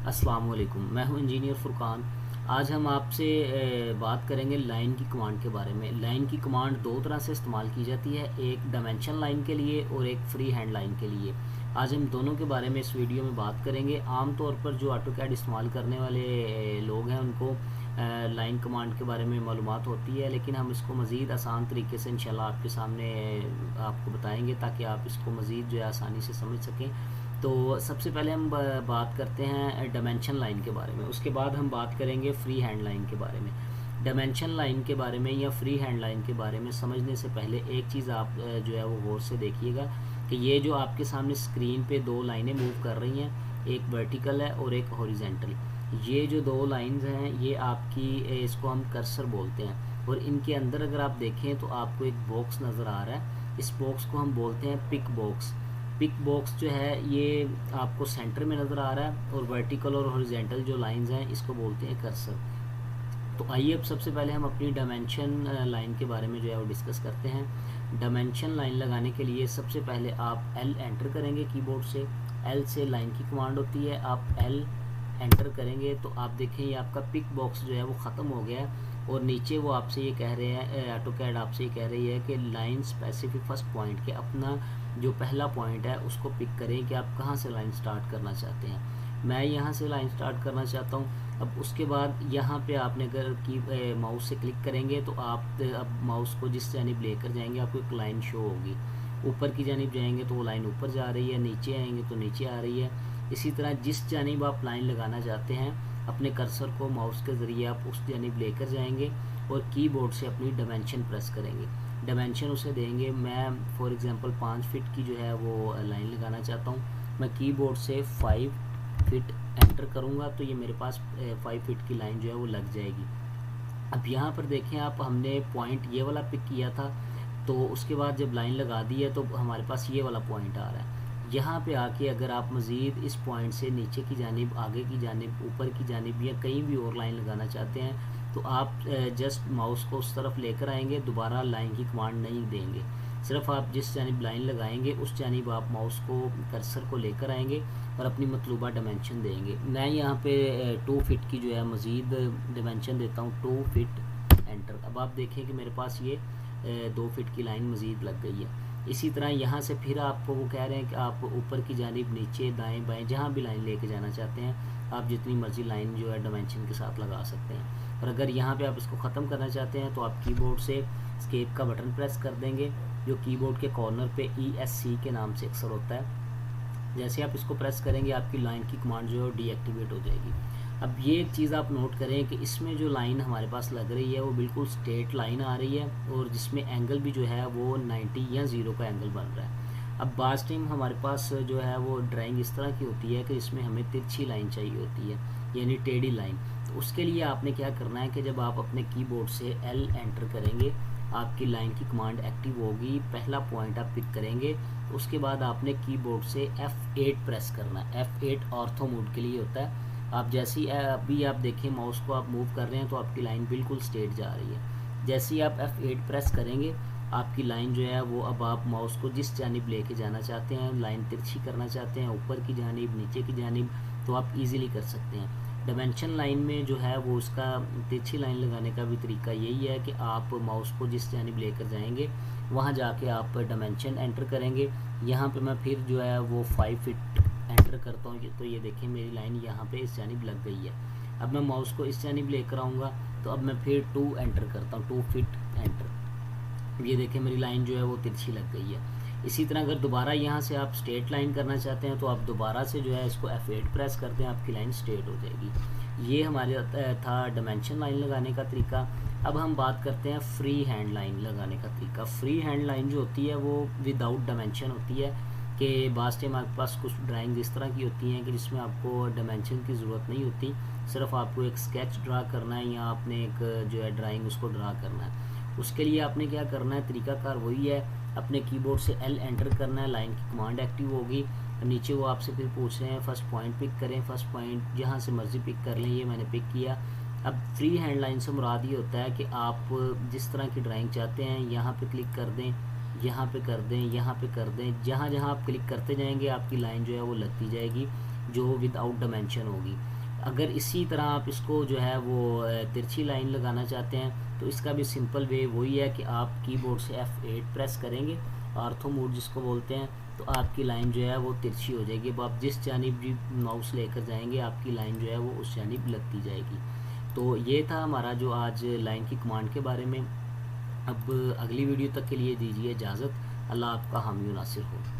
अस्सलाम वालेकुम, मैं हूं इंजीनियर फुरकान। आज हम आपसे बात करेंगे लाइन की कमांड के बारे में। लाइन की कमांड दो तरह से इस्तेमाल की जाती है, एक डायमेंशन लाइन के लिए और एक फ्री हैंड लाइन के लिए। आज हम दोनों के बारे में इस वीडियो में बात करेंगे। आम तौर पर जो ऑटोकैड इस्तेमाल करने वाले लोग हैं उनको लाइन कमांड के बारे में मालूमात होती है, लेकिन हम इसको मज़ीद आसान तरीके से इंशाल्लाह आपके सामने आपको बताएंगे ताकि आप इसको मज़ीद जो है आसानी से समझ सकें। तो सबसे पहले हम बात करते हैं डायमेंशन लाइन के बारे में, उसके बाद हम बात करेंगे फ्री हैंड लाइन के बारे में। डायमेंशन लाइन के बारे में या फ्री हैंड लाइन के बारे में समझने से पहले एक चीज़ आप जो है वो गौर से देखिएगा कि ये जो आपके सामने स्क्रीन पे दो लाइनें मूव कर रही हैं, एक वर्टिकल है और एक हॉरिजेंटल। ये जो दो लाइंस हैं ये आपकी इसको हम कर्सर बोलते हैं, और इनके अंदर अगर आप देखें तो आपको एक बॉक्स नज़र आ रहा है। इस बॉक्स को हम बोलते हैं पिक बॉक्स। पिक बॉक्स जो है ये आपको सेंटर में नज़र आ रहा है, और वर्टिकल और हॉरिजेंटल जो लाइंस हैं इसको बोलते हैं कर्सर। तो आइए अब सबसे पहले हम अपनी डायमेंशन लाइन के बारे में जो है वो डिस्कस करते हैं। डायमेंशन लाइन लगाने के लिए सबसे पहले आप L एंटर करेंगे कीबोर्ड से। L से लाइन की कमांड होती है, आप L एंटर करेंगे तो आप देखें ये आपका पिक बॉक्स जो है वो ख़त्म हो गया है, और नीचे वो आपसे ये कह रहे हैं, ऑटोकैड आपसे ये कह रही है कि लाइन स्पेसिफिक फर्स्ट पॉइंट के अपना जो पहला पॉइंट है उसको पिक करें कि आप कहाँ से लाइन स्टार्ट करना चाहते हैं। मैं यहाँ से लाइन स्टार्ट करना चाहता हूँ। अब उसके बाद यहाँ पे आपने अगर की माउस से क्लिक करेंगे तो आप अब माउस को जिस जानिब लेकर जाएंगे आपको एक लाइन शो होगी। ऊपर की जानिब जाएंगे तो वो लाइन ऊपर जा रही है, नीचे आएंगे तो नीचे आ रही है। इसी तरह जिस जानिब आप लाइन लगाना चाहते हैं अपने कर्सर को माउस के ज़रिए आप उस जानिब लेकर जाएंगे और कीबोर्ड से अपनी डायमेंशन प्रेस करेंगे। डायमेंशन उसे देंगे, मैं फॉर एग्जांपल 5 फीट की जो है वो लाइन लगाना चाहता हूँ। मैं कीबोर्ड से 5 फीट एंटर करूँगा तो ये मेरे पास 5 फीट की लाइन जो है वो लग जाएगी। अब यहाँ पर देखें आप, हमने पॉइंट ये वाला पिक किया था, तो उसके बाद जब लाइन लगा दी है तो हमारे पास ये वाला पॉइंट आ रहा है। यहाँ पे आके अगर आप मज़ीद इस पॉइंट से नीचे की जानिब, आगे की जानिब, ऊपर की जानिब या कहीं भी और लाइन लगाना चाहते हैं तो आप जस्ट माउस को उस तरफ लेकर आएंगे, दोबारा लाइन की कमांड नहीं देंगे। सिर्फ आप जिस जानिब लाइन लगाएंगे उस जानिब आप माउस को, कर्सर को लेकर आएंगे और अपनी मतलूबा डायमेंशन देंगे। मैं यहाँ पे 2 फीट की जो है मज़ीद डायमेंशन देता हूँ, 2 फीट एंटर। अब आप देखें कि मेरे पास ये 2 फीट की लाइन मज़ीद लग गई है। इसी तरह यहाँ से फिर आपको वो कह रहे हैं कि आप ऊपर की जानिब, नीचे, दाएं बाएं जहाँ भी लाइन लेके जाना चाहते हैं आप जितनी मर्जी लाइन जो है डायमेंशन के साथ लगा सकते हैं। और अगर यहाँ पे आप इसको ख़त्म करना चाहते हैं तो आप कीबोर्ड से एस्केप का बटन प्रेस कर देंगे, जो कीबोर्ड के कॉर्नर पे ESC के नाम से अक्सर होता है। जैसे आप इसको प्रेस करेंगे आपकी लाइन की कमांड जो है डीएक्टिवेट हो जाएगी। अब ये एक चीज़ आप नोट करें कि इसमें जो लाइन हमारे पास लग रही है वो बिल्कुल स्ट्रेट लाइन आ रही है, और जिसमें एंगल भी जो है वो 90 या 0 का एंगल बन रहा है। अब बाज़ टाइम हमारे पास जो है वो ड्राइंग इस तरह की होती है कि इसमें हमें तिरछी लाइन चाहिए होती है, यानी टेढ़ी लाइन। तो उसके लिए आपने क्या करना है कि जब आप अपने कीबोर्ड से L एंटर करेंगे आपकी लाइन की कमांड एक्टिव होगी, पहला पॉइंट आप पिक करेंगे। उसके बाद आपने कीबोर्ड से F8 प्रेस करना है। F8 ऑर्थो मोड के लिए होता है। आप जैसे ही अभी आप देखें माउस को आप मूव कर रहे हैं तो आपकी लाइन बिल्कुल स्ट्रेट जा रही है। जैसे ही आप F8 प्रेस करेंगे आपकी लाइन जो है वो, अब आप माउस को जिस जानिब लेके जाना चाहते हैं, लाइन तिरछी करना चाहते हैं ऊपर की जानिब, नीचे की जानिब, तो आप इजीली कर सकते हैं। डायमेंशन लाइन में जो है वो उसका तिरछी लाइन लगाने का भी तरीका यही है कि आप माउस को जिस जानिब लेकर जाएंगे वहाँ जाके आप डायमेंशन एंटर करेंगे। यहाँ पे मैं फिर जो है वो 5 फीट एंटर करता हूँ तो ये देखें मेरी लाइन यहाँ पे इस जानिब लग गई है। अब मैं माउस को इस जानिब लेकर आऊँगा तो अब मैं फिर 2 एंटर करता हूँ, 2 फीट एंटर। ये देखें मेरी लाइन जो है वो तिरछी लग गई है। इसी तरह अगर दोबारा यहाँ से आप स्ट्रेट लाइन करना चाहते हैं तो आप दोबारा से जो है इसको F8 प्रेस करते हैं, आपकी लाइन स्ट्रेट हो जाएगी। ये हमारे था डायमेंशन लाइन लगाने का तरीका। अब हम बात करते हैं फ्री हैंड लाइन लगाने का तरीका। फ्री हैंड लाइन जो होती है वो विदाउट डायमेंशन होती है, कि बाज़ टाइम आपके पास कुछ ड्राइंग इस तरह की होती हैं कि जिसमें आपको डायमेंशन की ज़रूरत नहीं होती, सिर्फ आपको एक स्केच ड्रा करना है या आपने एक जो है ड्राइंग उसको ड्रा करना है। उसके लिए आपने क्या करना है, तरीकाकार वही है, अपने कीबोर्ड से L एंटर करना है, लाइन की कमांड एक्टिव होगी। नीचे वो आपसे फिर पूछ रहे हैं फर्स्ट पॉइंट पिक करें, फर्स्ट पॉइंट जहाँ से मर्जी पिक कर लें, ये मैंने पिक किया। अब फ्री हैंड लाइन से मुराद ये होता है कि आप जिस तरह की ड्राइंग चाहते हैं यहाँ पे क्लिक कर दें, यहाँ पे कर दें, यहाँ पे कर दें, जहाँ जहाँ आप क्लिक करते जाएंगे आपकी लाइन जो है वो लगती जाएगी। जो विदाउट डायमेंशन होगी। अगर इसी तरह आप इसको जो है वो तिरछी लाइन लगाना चाहते हैं तो इसका भी सिंपल वे वही है कि आप कीबोर्ड से F8 प्रेस करेंगे, ऑर्थो मोड जिसको बोलते हैं, तो आपकी लाइन जो है वो तिरछी हो जाएगी। अब आप जिस जानिब भी माउस लेकर जाएंगे आपकी लाइन जो है वो उस जानिब लगती जाएगी। तो ये था हमारा जो आज लाइन की कमांड के बारे में। अब अगली वीडियो तक के लिए दीजिए इजाज़त। अल्लाह आपका हामी नासिर हो।